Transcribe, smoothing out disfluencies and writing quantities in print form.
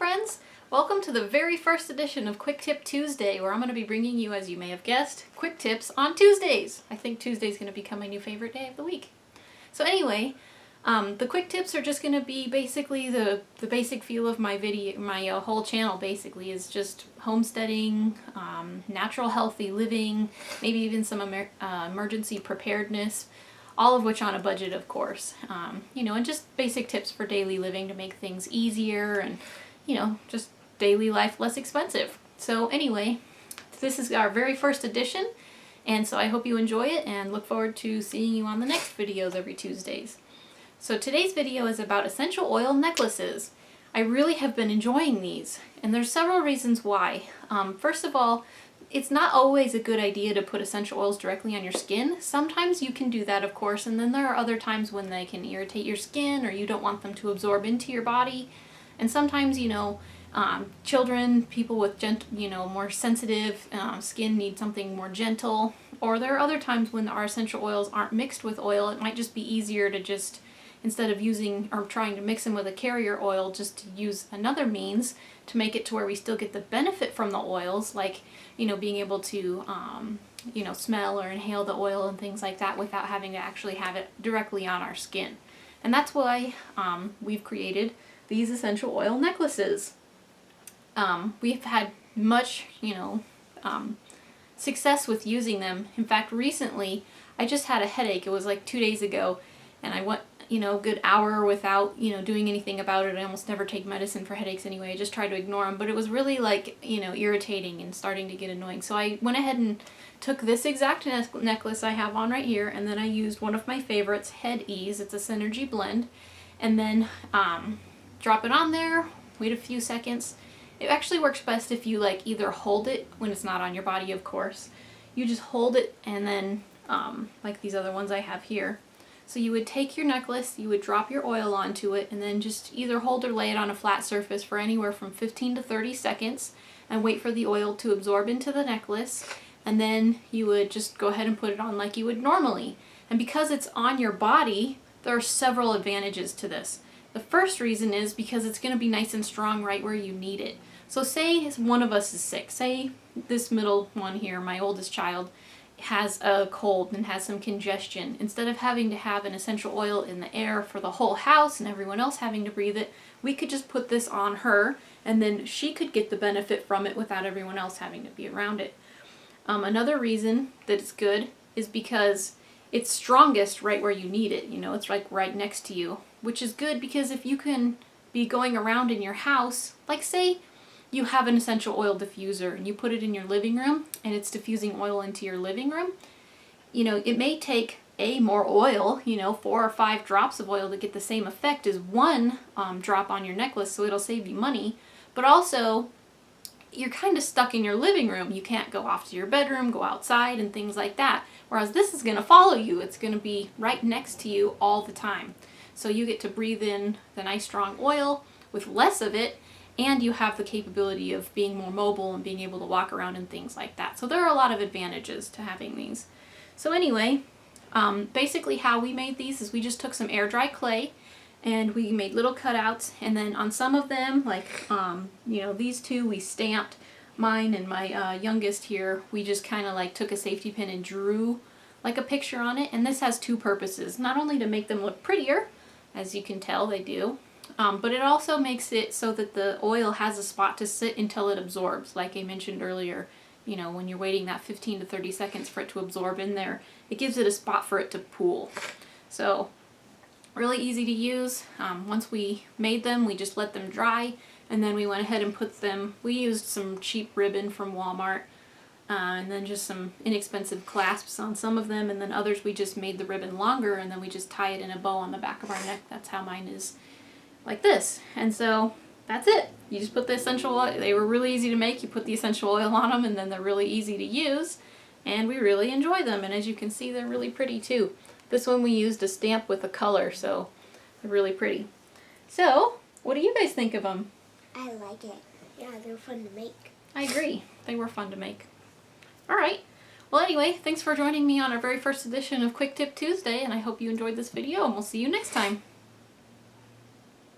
friends! Welcome to the very first edition of Quick Tip Tuesday, where I'm going to be bringing you, as you may have guessed, quick tips on Tuesdays. I think Tuesday's going to become my new favorite day of the week. So anyway, the quick tips are just going to be basically the basic feel of my video, my whole channel basically is just homesteading, natural healthy living, maybe even some emergency preparedness, all of which on a budget, of course. And just basic tips for daily living to make things easier and, just daily life less expensive. So anyway, this is our very first edition, and so I hope you enjoy it and look forward to seeing you on the next videos every Tuesdays. So today's video is about essential oil necklaces. I really have been enjoying these, and there's several reasons why. First of all, it's not always a good idea to put essential oils directly on your skin. Sometimes you can do that, of course, and then there are other times when they can irritate your skin or you don't want them to absorb into your body. And sometimes, children, people with more sensitive skin need something more gentle. Or there are other times when our essential oils aren't mixed with oil. It might just be easier to just, instead of using or trying to mix them with a carrier oil, just to use another means to make it to where we still get the benefit from the oils, like, being able to, smell or inhale the oil and things like that without having to actually have it directly on our skin. And that's why we've created these essential oil necklaces. We've had much, success with using them. In fact, recently, I just had a headache. It was like 2 days ago, and I went a good hour without, doing anything about it. I almost never take medicine for headaches anyway. I just try to ignore them, but it was really irritating and starting to get annoying. So I went ahead and took this exact necklace I have on right here, and then I used one of my favorites, Head Ease. It's a Synergy blend, and then drop it on there, wait a few seconds. It actually works best if you either hold it when it's not on your body, of course. You just hold it, and then like these other ones I have here. So you would take your necklace, you would drop your oil onto it, and then just either hold or lay it on a flat surface for anywhere from 15 to 30 seconds and wait for the oil to absorb into the necklace, and then you would just go ahead and put it on like you would normally. And because it's on your body, there are several advantages to this. The first reason is because it's going to be nice and strong right where you need it. So say one of us is sick. Say this middle one here, my oldest child, has a cold and has some congestion. Instead of having to have an essential oil in the air for the whole house and everyone else having to breathe it, we could just put this on her, and then she could get the benefit from it without everyone else having to be around it. Another reason that it's good is because it's strongest right where you need it. It's like right next to you, which is good because if you can be going around in your house, like say you have an essential oil diffuser and you put it in your living room and it's diffusing oil into your living room, it may take more oil, 4 or 5 drops of oil to get the same effect as one drop on your necklace, so it'll save you money, but also you're kind of stuck in your living room. You can't go off to your bedroom, go outside, and things like that. Whereas this is going to follow you. It's going to be right next to you all the time. So you get to breathe in the nice strong oil with less of it, and you have the capability of being more mobile and being able to walk around and things like that. So there are a lot of advantages to having these. So anyway, basically how we made these is we just took some air dry clay and we made little cutouts, and then on some of them, like these two, we stamped. Mine and my youngest here, we just kind of took a safety pin and drew like a picture on it. And this has two purposes: not only to make them look prettier, as you can tell they do, but it also makes it so that the oil has a spot to sit until it absorbs. Like I mentioned earlier, when you're waiting that 15 to 30 seconds for it to absorb in there, it gives it a spot for it to pool. So really easy to use. Once we made them, we just let them dry, and then we went ahead and put them, we used some cheap ribbon from Walmart, and then just some inexpensive clasps on some of them, and then others we just made the ribbon longer, and then we just tie it in a bow on the back of our neck. That's how mine is, like this. And so that's it. You just put the essential oil. They were really easy to make. You put the essential oil on them, and then they're really easy to use, and we really enjoy them. And as you can see, they're really pretty too. This one we used a stamp with a color, so they're really pretty. So, what do you guys think of them? I like it. Yeah, they're fun to make. I agree. They were fun to make. Alright. Well, anyway, thanks for joining me on our very first edition of Quick Tip Tuesday, and I hope you enjoyed this video, and we'll see you next time.